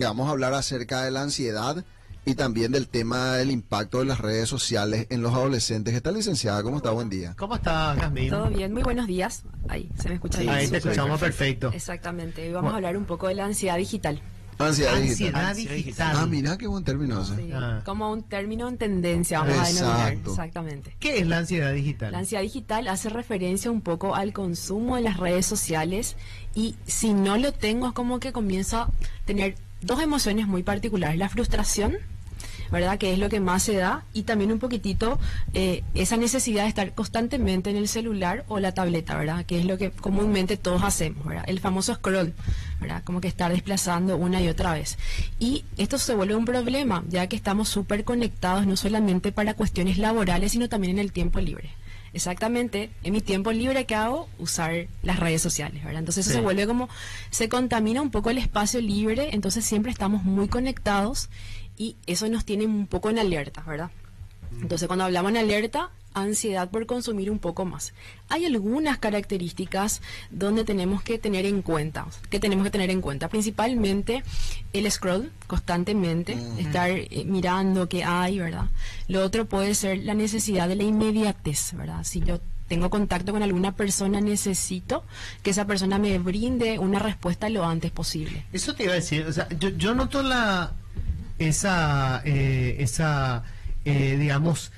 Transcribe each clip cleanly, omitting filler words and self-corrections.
que vamos a hablar acerca de la ansiedad y también del tema del impacto de las redes sociales en los adolescentes. ¿Qué tal, licenciada? ¿Cómo está? Buen día. ¿Cómo está, Jasmine? Todo bien, muy buenos días. Ahí, se me escucha bien. Ahí te escuchamos perfecto. Exactamente, hoy vamos a hablar un poco de la ansiedad digital. Ansiedad Ansiedad digital. digital. Ah, mira qué buen término ese. Sí, Ah. como un término en tendencia, vamos a denominar. Exacto. Exactamente. ¿Qué es la ansiedad digital? La ansiedad digital hace referencia un poco al consumo de las redes sociales y si no lo tengo es como que comienzo a tener dos emociones muy particulares, la frustración, ¿verdad? Que es lo que más se da, y también un poquitito esa necesidad de estar constantemente en el celular o la tableta, ¿verdad? Que es lo que comúnmente todos hacemos, ¿verdad? El famoso scroll, ¿verdad? Como que estar desplazando una y otra vez. Y esto se vuelve un problema, ya que estamos súper conectados, no solamente para cuestiones laborales, sino también en el tiempo libre. Exactamente, en mi tiempo libre, ¿qué hago? Usar las redes sociales, ¿verdad? Entonces eso Sí. se vuelve como, se contamina un poco el espacio libre, entonces siempre estamos muy conectados y eso nos tiene un poco en alerta, ¿verdad? Entonces cuando hablamos en alerta, ansiedad por consumir un poco más. Hay algunas características donde tenemos que tener en cuenta, principalmente el scroll constantemente, estar mirando qué hay, ¿verdad? Lo otro puede ser la necesidad de la inmediatez, ¿verdad? Si yo tengo contacto con alguna persona, necesito que esa persona me brinde una respuesta lo antes posible. Eso te iba a decir, o sea, yo noto digamos,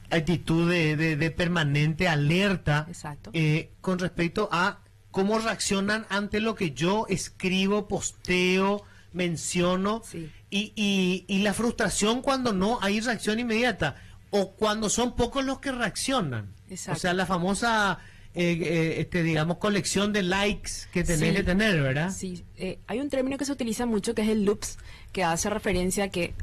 actitud de permanente alerta. Exacto. Con respecto a cómo reaccionan ante lo que yo escribo, posteo, menciono, Sí. y la frustración cuando no hay reacción inmediata o cuando son pocos los que reaccionan. Exacto. O sea, la famosa digamos, colección de likes que tenés Sí. que tener, ¿verdad? Sí, hay un término que se utiliza mucho que es el loops, que hace referencia a que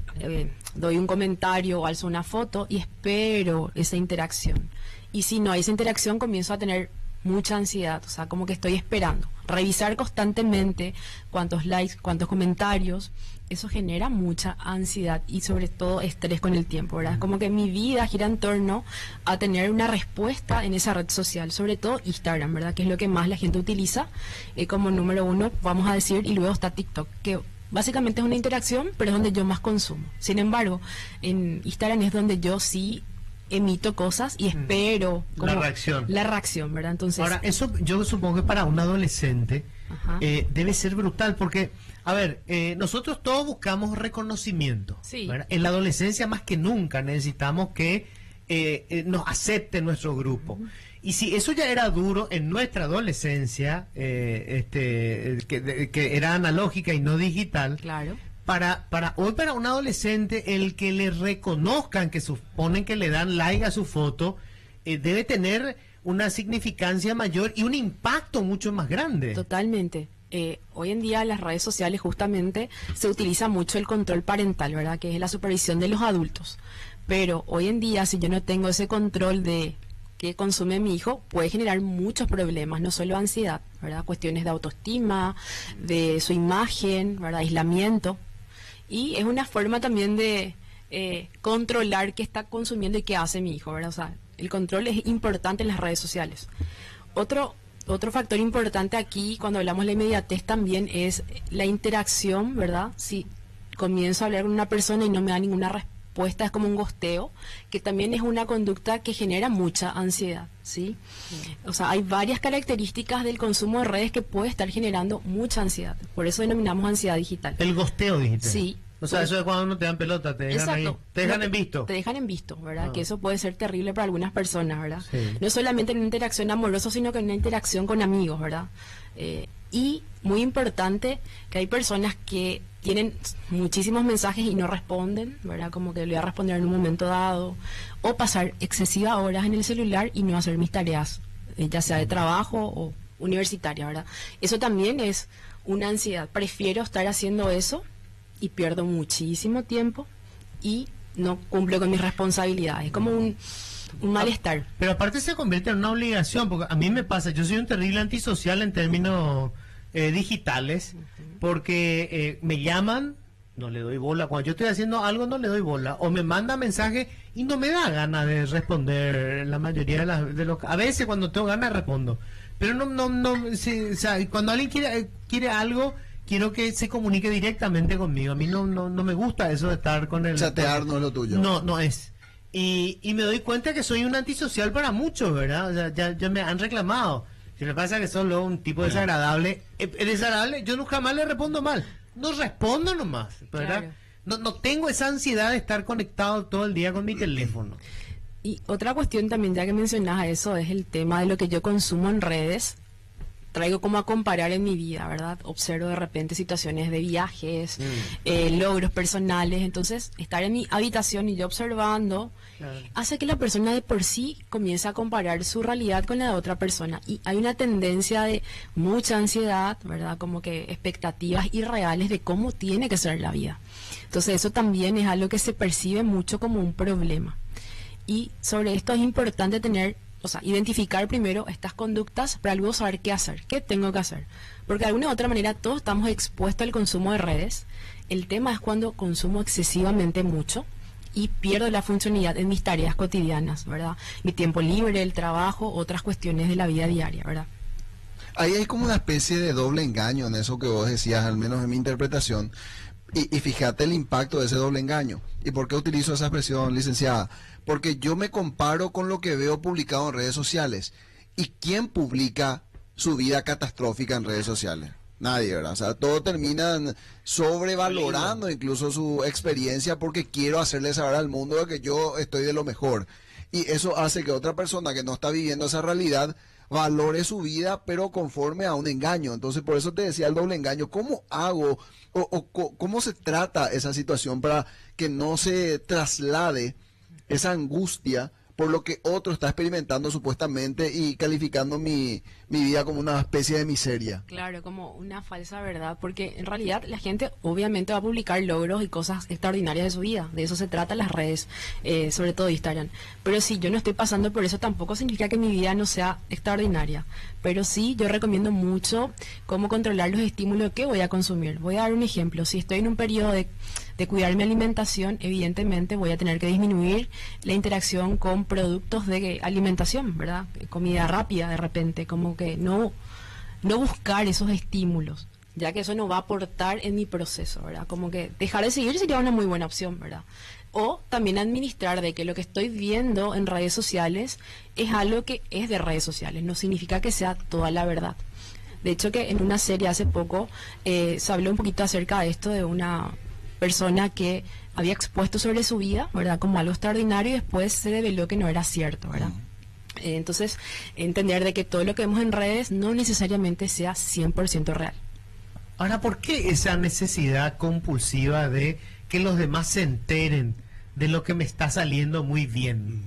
doy un comentario o alzo una foto y espero esa interacción. Y si no hay esa interacción, comienzo a tener mucha ansiedad, o sea, como que estoy esperando. Revisar constantemente cuántos likes, cuántos comentarios, eso genera mucha ansiedad y sobre todo estrés con el tiempo, ¿verdad? Como que mi vida gira en torno a tener una respuesta en esa red social, sobre todo Instagram, ¿verdad? Que es lo que más la gente utiliza como número uno, vamos a decir, y luego está TikTok, que básicamente es una interacción, pero es donde yo más consumo. Sin embargo, en Instagram es donde yo sí emito cosas y espero La reacción. La reacción, ¿verdad? Entonces, Ahora, eso yo supongo que para un adolescente Ajá. debe ser brutal, porque, a ver, nosotros todos buscamos reconocimiento. Sí. ¿Verdad? En la adolescencia más que nunca necesitamos que nos acepte nuestro grupo. Y si eso ya era duro en nuestra adolescencia, que era analógica y no digital, claro. para hoy, para un adolescente, el que le reconozcan, que suponen que le dan like a su foto, debe tener una significancia mayor y un impacto mucho más grande. Totalmente. Hoy en día en las redes sociales justamente se utiliza mucho el control parental, ¿verdad? Que es la supervisión de los adultos. Pero hoy en día, si yo no tengo ese control de qué consume mi hijo, puede generar muchos problemas, no solo ansiedad, ¿verdad? Cuestiones de autoestima, de su imagen, ¿verdad? Aislamiento. Y es una forma también de controlar qué está consumiendo y qué hace mi hijo, ¿verdad? O sea, el control es importante en las redes sociales. Otro factor importante aquí, cuando hablamos de la inmediatez, también es la interacción, ¿verdad? Si comienzo a hablar con una persona y no me da ninguna respuesta, es como un gosteo, que también es una conducta que genera mucha ansiedad, ¿sí? O sea, hay varias características del consumo de redes que puede estar generando mucha ansiedad. Por eso denominamos ansiedad digital. El gosteo, dijiste. Sí. O sea, eso es cuando no te dan pelota, te dejan ahí, Exacto. te dejan en visto. Te dejan en visto, ¿verdad? Ah. Que eso puede ser terrible para algunas personas, ¿verdad? Sí. No solamente en una interacción amorosa, sino que en una interacción con amigos, ¿verdad? Y muy importante que hay personas que tienen muchísimos mensajes y no responden, ¿verdad? Como que le voy a responder en un momento dado, o pasar excesivas horas en el celular y no hacer mis tareas, ya sea de trabajo o universitaria, ¿verdad? Eso también es una ansiedad. Prefiero estar haciendo eso y pierdo muchísimo tiempo y no cumplo con mis responsabilidades. Es como un malestar. Pero aparte se convierte en una obligación, porque a mí me pasa, yo soy un terrible antisocial en términos digitales, porque me llaman, no le doy bola, cuando yo estoy haciendo algo no le doy bola, o me manda mensaje y no me da ganas de responder la mayoría de los... A veces cuando tengo ganas respondo, pero no, sí, o sea, cuando alguien quiere algo, quiero que se comunique directamente conmigo. A mí no me gusta eso de estar con el... Chatear no es lo tuyo. No es. Y me doy cuenta que soy un antisocial para muchos, ¿verdad? O sea, ya me han reclamado. Si me pasa que solo un tipo desagradable, desagradable, yo nunca más le respondo mal. No respondo nomás, ¿verdad? Claro. No tengo esa ansiedad de estar conectado todo el día con mi teléfono. Y otra cuestión también, ya que mencionas eso, es el tema de lo que yo consumo en redes. Traigo como a comparar en mi vida, ¿verdad? Observo de repente situaciones de viajes, logros personales. Entonces, estar en mi habitación y yo observando, claro, hace que la persona de por sí comience a comparar su realidad con la de otra persona. Y hay una tendencia de mucha ansiedad, ¿verdad? Como que expectativas irreales de cómo tiene que ser la vida. Entonces, eso también es algo que se percibe mucho como un problema. Y sobre esto es importante identificar primero estas conductas para luego saber qué hacer, qué tengo que hacer. Porque de alguna u otra manera todos estamos expuestos al consumo de redes. El tema es cuando consumo excesivamente mucho y pierdo la funcionalidad en mis tareas cotidianas, ¿verdad? Mi tiempo libre, el trabajo, otras cuestiones de la vida diaria, ¿verdad? Ahí hay como una especie de doble engaño en eso que vos decías, al menos en mi interpretación. Y fíjate el impacto de ese doble engaño. ¿Y por qué utilizo esa expresión, licenciada? Porque yo me comparo con lo que veo publicado en redes sociales. ¿Y quién publica su vida catastrófica en redes sociales? Nadie, ¿verdad? O sea, todos terminan sobrevalorando incluso su experiencia porque quiero hacerle saber al mundo que yo estoy de lo mejor. Y eso hace que otra persona que no está viviendo esa realidad valore su vida, pero conforme a un engaño. Entonces, por eso te decía el doble engaño. ¿Cómo hago cómo se trata esa situación para que no se traslade esa angustia por lo que otro está experimentando supuestamente y calificando mi vida como una especie de miseria? Claro, como una falsa verdad, porque en realidad la gente obviamente va a publicar logros y cosas extraordinarias de su vida, de eso se trata las redes, sobre todo Instagram. Pero si yo no estoy pasando por eso, tampoco significa que mi vida no sea extraordinaria. Pero sí, yo recomiendo mucho cómo controlar los estímulos que voy a consumir. Voy a dar un ejemplo. Si estoy en un periodo de cuidar mi alimentación, evidentemente voy a tener que disminuir la interacción con productos de alimentación, ¿verdad? Comida rápida de repente, como que no buscar esos estímulos, ya que eso no va a aportar en mi proceso, ¿verdad? Como que dejar de seguir sería una muy buena opción, ¿verdad? O también administrar de que lo que estoy viendo en redes sociales es algo que es de redes sociales, no significa que sea toda la verdad. De hecho, que en una serie hace poco se habló un poquito acerca de esto, de una persona que había expuesto sobre su vida, ¿verdad? Como algo extraordinario, y después se reveló que no era cierto, ¿verdad? Entonces, entender de que todo lo que vemos en redes no necesariamente sea 100% real. Ahora, ¿por qué esa necesidad compulsiva de que los demás se enteren de lo que me está saliendo muy bien?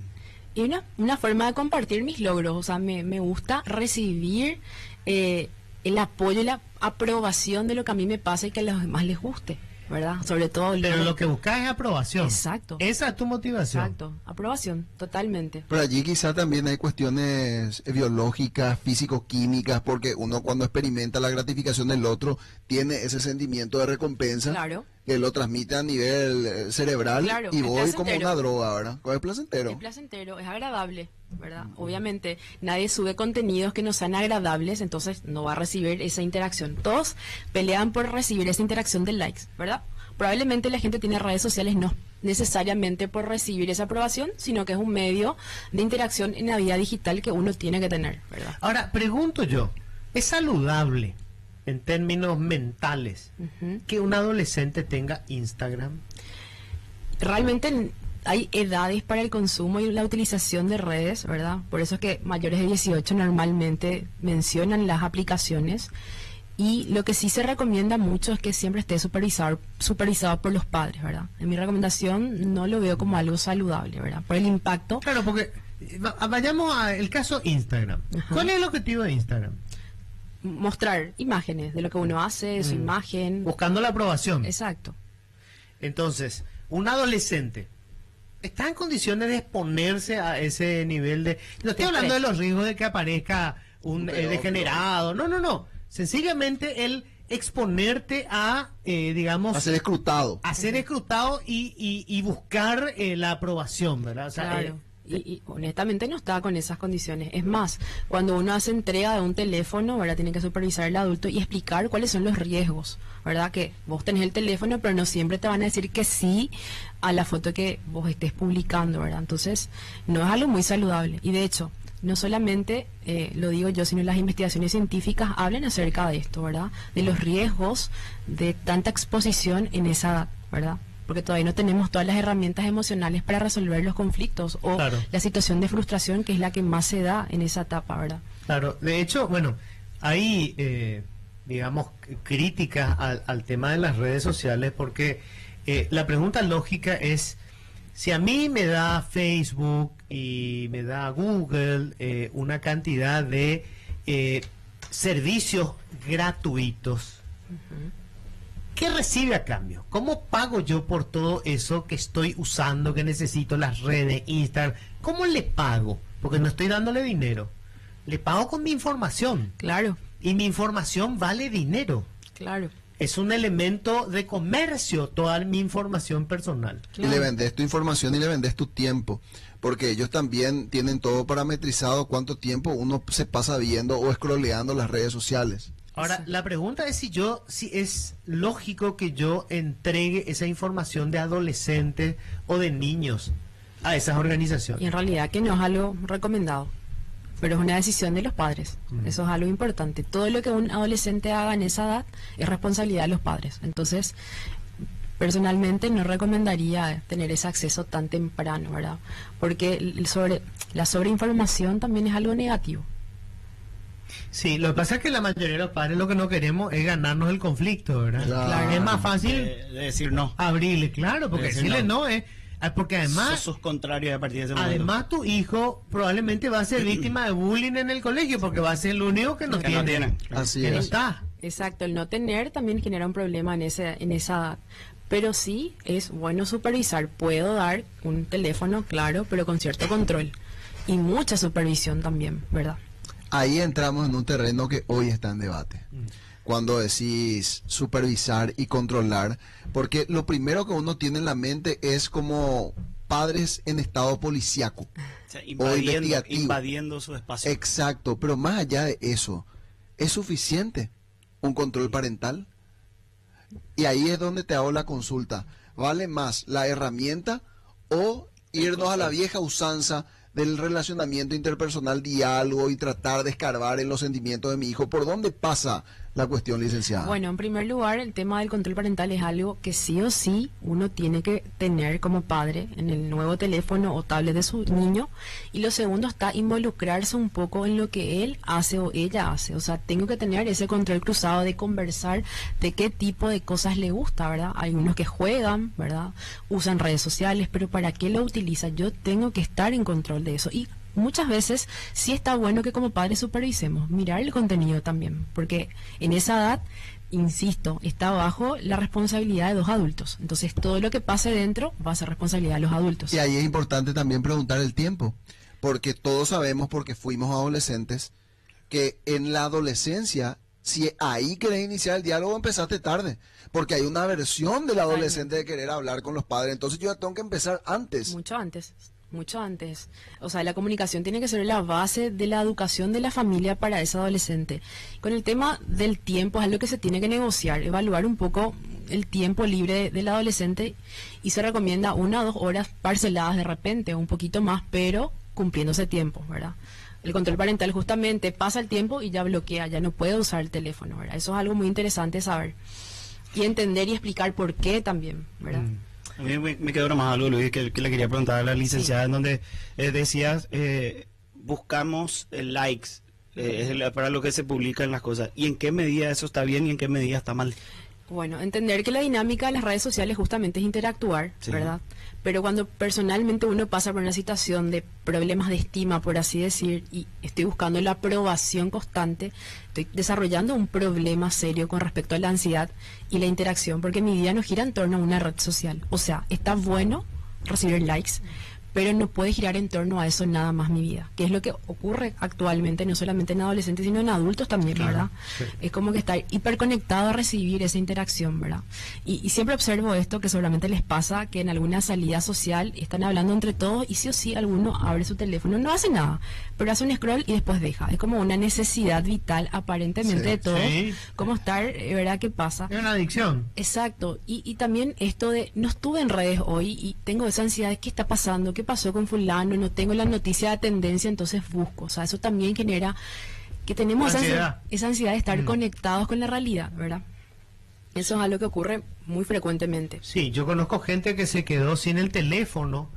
Y una forma de compartir mis logros, o sea, me gusta recibir el apoyo y la aprobación de lo que a mí me pasa y que a los demás les guste, ¿verdad? Sobre todo... Pero lo que buscas es aprobación. Exacto. Esa es tu motivación. Exacto, aprobación, totalmente. Pero allí quizá también hay cuestiones biológicas, físico-químicas, porque uno cuando experimenta la gratificación del otro tiene ese sentimiento de recompensa, claro, que lo transmite a nivel cerebral, claro, y voy placentero. como una droga, ¿verdad? Es placentero. Es placentero, es agradable, ¿verdad? Obviamente nadie sube contenidos que no sean agradables, entonces no va a recibir esa interacción. Todos pelean por recibir esa interacción de likes, ¿verdad? Probablemente la gente tiene redes sociales no necesariamente por recibir esa aprobación, sino que es un medio de interacción en la vida digital que uno tiene que tener, ¿verdad? Ahora, pregunto yo, ¿es saludable en términos mentales que un adolescente tenga Instagram? Realmente hay edades para el consumo y la utilización de redes, ¿verdad? Por eso es que mayores de 18 normalmente mencionan las aplicaciones. Y lo que sí se recomienda mucho es que siempre esté supervisado por los padres, ¿verdad? En mi recomendación no lo veo como algo saludable, ¿verdad? Por el impacto. Claro, porque vayamos al caso Instagram. Ajá. ¿Cuál es el objetivo de Instagram? Mostrar imágenes de lo que uno hace, su imagen. Buscando la aprobación. Exacto. Entonces, un adolescente está en condiciones de exponerse a ese nivel de... No estoy hablando de los riesgos de que aparezca un degenerado. No. Sencillamente el exponerte a, digamos... A ser escrutado. A ser escrutado y buscar la aprobación, ¿verdad? O sea, Claro. Y honestamente no está con esas condiciones. Es más, cuando uno hace entrega de un teléfono, ¿verdad? Tiene que supervisar al adulto y explicar cuáles son los riesgos, ¿verdad? Que vos tenés el teléfono, pero no siempre te van a decir que sí a la foto que vos estés publicando, ¿verdad? Entonces, no es algo muy saludable. Y de hecho, no solamente lo digo yo, sino las investigaciones científicas hablan acerca de esto, ¿verdad? De los riesgos de tanta exposición en esa edad, ¿verdad? Porque todavía no tenemos todas las herramientas emocionales para resolver los conflictos o Claro. la situación de frustración, que es la que más se da en esa etapa, ¿verdad? Claro, de hecho, bueno, hay, digamos, críticas al tema de las redes sociales porque la pregunta lógica es, si a mí me da Facebook y me da Google una cantidad de servicios gratuitos, ¿qué recibe a cambio? ¿Cómo pago yo por todo eso que estoy usando, que necesito, las redes, Instagram? ¿Cómo le pago? Porque no estoy dándole dinero. Le pago con mi información. Claro, Y mi información vale dinero. claro. Es un elemento de comercio, toda mi información personal. Y le vendes tu información y le vendes tu tiempo, porque ellos también tienen todo parametrizado, cuánto tiempo uno se pasa viendo o scrolleando las redes sociales. Ahora, la pregunta es si es lógico que yo entregue esa información de adolescentes o de niños a esas organizaciones. Y en realidad que no es algo recomendado, pero es una decisión de los padres. Eso es algo importante. Todo lo que un adolescente haga en esa edad es responsabilidad de los padres. Entonces, personalmente no recomendaría tener ese acceso tan temprano, ¿verdad? Porque la sobreinformación también es algo negativo. Sí, lo que pasa es que la mayoría de los padres lo que no queremos es ganarnos el conflicto, ¿verdad? Claro. Es más fácil De decir no. abrirle, claro, porque Decir decirle no. no es... Porque además... Sos contrario a partir de ese momento. Además, tu hijo probablemente va a ser víctima de bullying en el colegio porque va a ser el único que no Que tiene. no tiene. Así Que no es. está. Exacto, el no tener también genera un problema en esa edad. Pero sí es bueno supervisar. Puedo dar un teléfono, claro, pero con cierto control. Y mucha supervisión también, ¿verdad? Ahí entramos en un terreno que hoy está en debate. Cuando decís supervisar y controlar, porque lo primero que uno tiene en la mente es como padres en estado policíaco. O sea, O investigativo. invadiendo su espacio. Exacto, pero más allá de eso, ¿es suficiente un control parental? Y ahí es donde te hago la consulta. ¿Vale más la herramienta o irnos a la vieja usanza del relacionamiento interpersonal, diálogo y tratar de escarbar en los sentimientos de mi hijo? ¿Por dónde pasa la cuestión, licenciada? Bueno, en primer lugar, el tema del control parental es algo que sí o sí uno tiene que tener como padre en el nuevo teléfono o tablet de su niño. Y lo segundo está involucrarse un poco en lo que él hace o ella hace. O sea, tengo que tener ese control cruzado de conversar de qué tipo de cosas le gusta, ¿verdad? Hay unos que juegan, ¿verdad? Usan redes sociales, pero ¿para qué lo utiliza? Yo tengo que estar en control de eso. Y muchas veces sí está bueno que como padres supervisemos, mirar el contenido también, porque en esa edad, insisto, está bajo la responsabilidad de dos adultos. Entonces todo lo que pase dentro va a ser responsabilidad de los adultos. Y ahí es importante también preguntar el tiempo, porque todos sabemos, porque fuimos adolescentes, que en la adolescencia, si ahí querés iniciar el diálogo, empezaste tarde, porque hay una aversión del adolescente de querer hablar con los padres. Entonces yo ya tengo que empezar antes. Mucho antes. Mucho antes. O sea, la comunicación tiene que ser la base de la educación de la familia para ese adolescente. Con el tema del tiempo es algo que se tiene que negociar, evaluar un poco el tiempo libre del adolescente y se recomienda 1 o 2 horas parceladas de repente, un poquito más, pero cumpliendo ese tiempo, ¿verdad? El control parental justamente pasa el tiempo y ya bloquea, ya no puede usar el teléfono, ¿verdad? Eso es algo muy interesante saber. Y entender y explicar por qué también, ¿verdad? A mí me quedó nomás algo, Luis, que le quería preguntar a la licenciada, en donde decías, buscamos likes para lo que se publica en las cosas. ¿Y en qué medida eso está bien y en qué medida está mal? Bueno, entender que la dinámica de las redes sociales justamente es interactuar, Sí. ¿verdad? Pero cuando personalmente uno pasa por una situación de problemas de estima, por así decir, y estoy buscando la aprobación constante, estoy desarrollando un problema serio con respecto a la ansiedad y la interacción, porque mi vida no gira en torno a una red social. O sea, está bueno recibir likes, pero no puede girar en torno a eso nada más mi vida, que es lo que ocurre actualmente, no solamente en adolescentes, sino en adultos también, ¿verdad? Sí. Es como que estar hiperconectado a recibir esa interacción, ¿verdad? Y siempre observo esto, que seguramente les pasa, que en alguna salida social están hablando entre todos y sí o sí alguno abre su teléfono, no hace nada, pero hace un scroll y después deja. Es como una necesidad vital aparentemente Sí. de todos, Sí. como estar, ¿verdad? ¿Qué pasa? Es una adicción. Exacto, y también esto de, no estuve en redes hoy y tengo esa ansiedad de qué está pasando, qué pasó con fulano, no tengo la noticia de tendencia, entonces busco. O sea, eso también genera que tenemos Ansiedad. esa ansiedad de estar conectados con la realidad, ¿verdad? Eso es algo que ocurre muy frecuentemente. Sí, yo conozco gente que se quedó sin el teléfono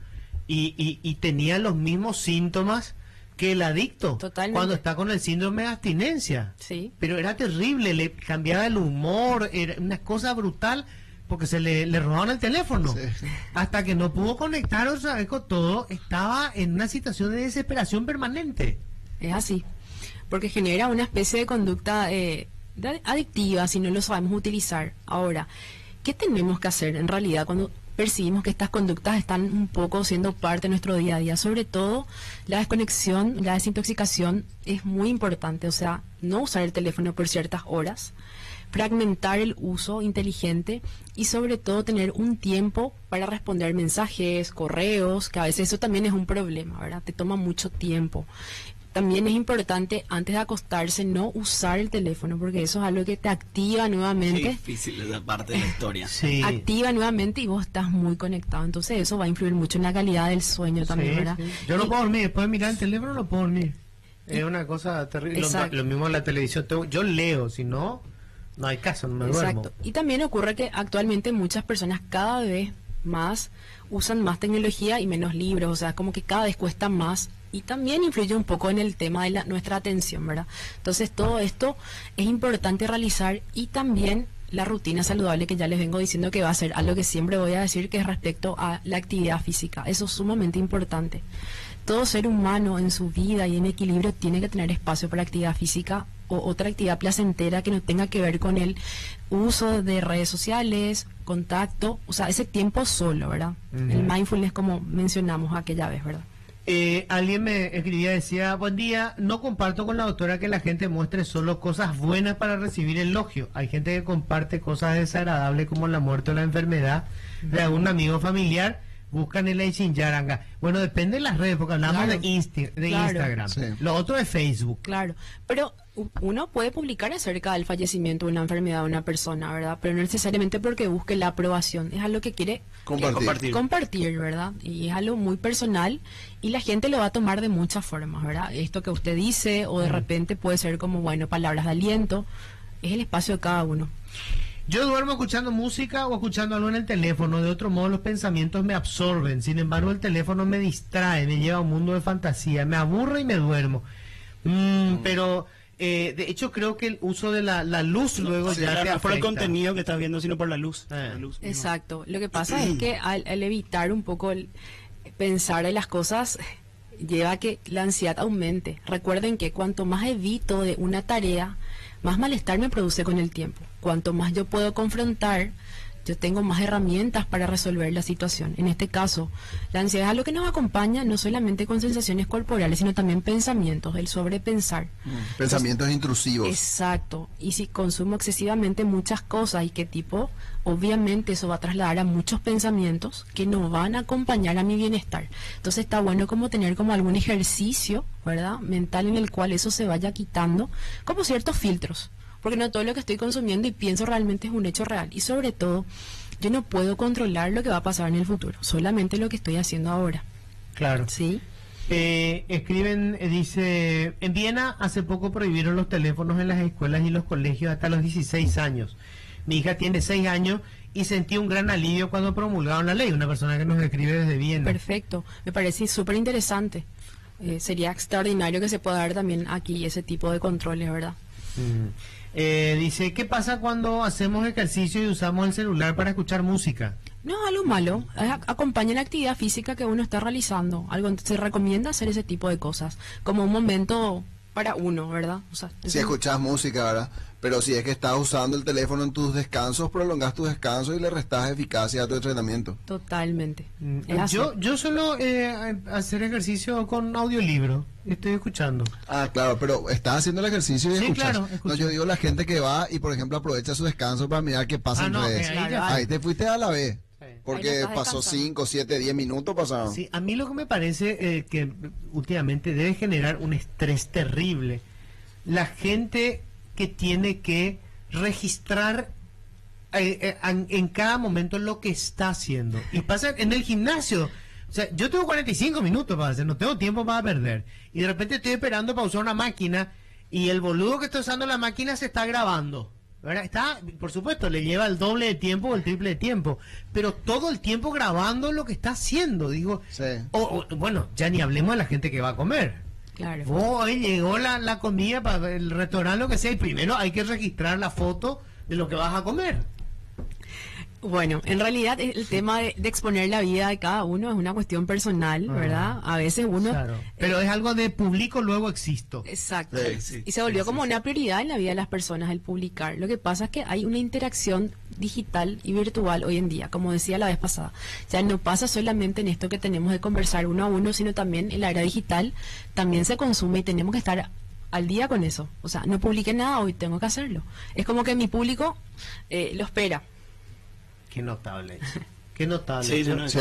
y tenía los mismos síntomas que el adicto Totalmente. cuando está con el síndrome de abstinencia. Sí. Pero era terrible, le cambiaba el humor, era una cosa brutal porque le robaban el teléfono. Sí. Hasta que no pudo conectar otra vez con todo, estaba en una situación de desesperación permanente. Es así, porque genera una especie de conducta adictiva si no lo sabemos utilizar. Ahora, ¿qué tenemos que hacer en realidad cuando percibimos que estas conductas están un poco siendo parte de nuestro día a día? Sobre todo, la desconexión, la desintoxicación es muy importante, o sea, no usar el teléfono por ciertas horas, fragmentar el uso inteligente y sobre todo tener un tiempo para responder mensajes, correos, que a veces eso también es un problema, ¿verdad? Te toma mucho tiempo. También es importante antes de acostarse no usar el teléfono porque eso es algo que te activa Qué nuevamente. difícil esa parte de la historia. Sí. Activa nuevamente y vos estás muy conectado. Entonces eso va a influir mucho en la calidad del sueño también, Sí, ¿verdad? sí. Yo no Y- puedo dormir, después de mirar el teléfono no puedo dormir. Es una cosa terrible. Exacto. Lo mismo en la televisión. Yo leo, si no, no hay caso, no me duermo. Exacto. Y también ocurre que actualmente muchas personas cada vez más usan más tecnología y menos libros, o sea, como que cada vez cuesta más y también influye un poco en el tema de nuestra atención, ¿verdad? Entonces todo esto es importante realizar y también la rutina saludable que ya les vengo diciendo que va a ser algo que siempre voy a decir, que es respecto a la actividad física. Eso es sumamente importante. Todo ser humano en su vida y en equilibrio tiene que tener espacio para actividad física o otra actividad placentera que no tenga que ver con el uso de redes sociales, contacto, o sea, ese tiempo solo, ¿verdad? Ujú. El mindfulness como mencionamos aquella vez, ¿verdad? Alguien me escribía, decía, buen día, no comparto con la doctora que la gente muestre solo cosas buenas para recibir elogio. Hay gente que comparte cosas desagradables como la muerte o la enfermedad de algún amigo familiar, buscan el Yaranga. Bueno, depende de las redes, porque hablamos Claro. de Claro. Instagram. Sí. Lo otro es Facebook. Claro, pero uno puede publicar acerca del fallecimiento de una enfermedad de una persona, ¿verdad? Pero no necesariamente porque busque la aprobación, es algo que quiere Compartir. compartir, ¿verdad? Y es algo muy personal y la gente lo va a tomar de muchas formas, ¿verdad? Esto que usted dice o de repente puede ser como, bueno, palabras de aliento, es el espacio de cada uno. Yo duermo escuchando música o escuchando algo en el teléfono, de otro modo los pensamientos me absorben, sin embargo el teléfono me distrae, me lleva a un mundo de fantasía, me aburre y me duermo. Pero de hecho creo que el uso de la luz luego Sí, ya claro, te no por el afecta. contenido que estás viendo, sino por la luz. La luz misma. Exacto. Lo que pasa es que al evitar un poco el pensar en las cosas, lleva a que la ansiedad aumente. Recuerden que cuanto más evito de una tarea, más malestar me produce con el tiempo. Cuanto más yo puedo confrontar, yo tengo más herramientas para resolver la situación. En este caso, la ansiedad es algo que nos acompaña no solamente con sensaciones corporales, sino también pensamientos, el sobrepensar. Pensamientos intrusivos. Exacto. Y si consumo excesivamente muchas cosas y qué tipo, obviamente eso va a trasladar a muchos pensamientos que no van a acompañar a mi bienestar. Entonces está bueno como tener como algún ejercicio, ¿verdad? Mental en el cual eso se vaya quitando, como ciertos filtros. Porque no todo lo que estoy consumiendo y pienso realmente es un hecho real. Y sobre todo, yo no puedo controlar lo que va a pasar en el futuro, solamente lo que estoy haciendo ahora. Claro. ¿Sí? Escriben, dice, en Viena hace poco prohibieron los teléfonos en las escuelas y los colegios hasta los 16 años. Mi hija tiene 6 años y sentí un gran alivio cuando promulgaron la ley. Una persona que nos escribe desde Viena. Perfecto. Me parece súper interesante. Sería extraordinario que se pueda dar también aquí ese tipo de controles, ¿verdad? Dice, ¿qué pasa cuando hacemos ejercicio y usamos el celular para escuchar música? No es algo malo, acompaña la actividad física que uno está realizando. Se recomienda hacer ese tipo de cosas, como un momento para uno, ¿verdad? O sea, Si escuchas música, ¿verdad? Pero si es que estás usando el teléfono en tus descansos, prolongas tus descansos y le restas eficacia a tu entrenamiento. totalmente. Es así. Yo suelo hacer ejercicio con audiolibro. Estoy escuchando. Ah, claro, pero estás haciendo el ejercicio y Sí, escuchas. claro, No, escucho. yo digo la gente que va y, por ejemplo, aprovecha su descanso para mirar qué pasa en no, redes. ahí Claro, ya- Ahí te fuiste a la vez. Ahí Porque no estás pasó descansando. 5, 7, 10 minutos pasaron. Sí, a mí lo que me parece que últimamente debe generar un estrés terrible. La gente que tiene que registrar en cada momento lo que está haciendo. Y pasa en el gimnasio. O sea, yo tengo 45 minutos para hacer, no tengo tiempo para perder. Y de repente estoy esperando para usar una máquina y el boludo que está usando la máquina se está grabando. ¿Verdad? Está, por supuesto, le lleva el doble de tiempo o el triple de tiempo, pero todo el tiempo grabando lo que está haciendo. Digo, Sí. bueno, ya ni hablemos de la gente que va a comer. Claro. Hoy llegó la comida para el restaurante, lo que sea, y primero hay que registrar la foto de lo que vas a comer. Bueno, en realidad el tema de exponer la vida de cada uno es una cuestión personal, ¿verdad? A veces uno... Claro. Pero es algo de publico, luego existo. Exacto. Sí, Y se volvió sí, como sí, una prioridad en la vida de las personas el publicar. Lo que pasa es que hay una interacción digital y virtual hoy en día, como decía la vez pasada. Ya no pasa solamente en esto que tenemos de conversar uno a uno, sino también en la era digital también se consume y tenemos que estar al día con eso. O sea, no publiqué nada hoy, tengo que hacerlo. Es como que mi público lo espera. Qué notable. Qué notable. Sí, yo no- Sí.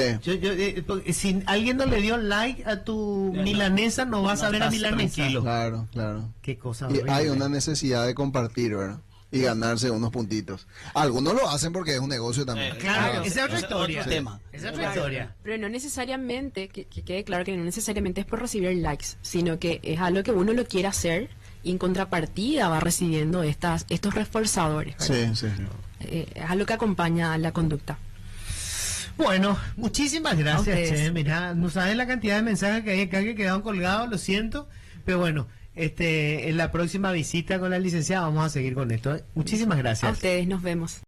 Porque si alguien no le dio like a tu Ya no. milanesa, no vas No a ver a estás milanesa. tranquilo. Claro, claro. Qué cosa Y horrible. hay una necesidad de compartir, ¿verdad? Y ganarse unos puntitos. Algunos lo hacen porque es un negocio también. Claro, Ah, esa es otra ese historia. otro tema. Esa es otra Claro, historia. pero no necesariamente, que quede claro que no necesariamente es por recibir likes, sino que es algo que uno lo quiere hacer y en contrapartida va recibiendo estos reforzadores. ¿verdad? Sí, sí. Es algo que acompaña a la conducta. Bueno, muchísimas A gracias, ustedes. Che. Mira, no sabes la cantidad de mensajes que hay acá que quedaron colgados, lo siento. Pero bueno, en la próxima visita con la licenciada vamos a seguir con esto. Muchísimas A gracias. ustedes, nos vemos.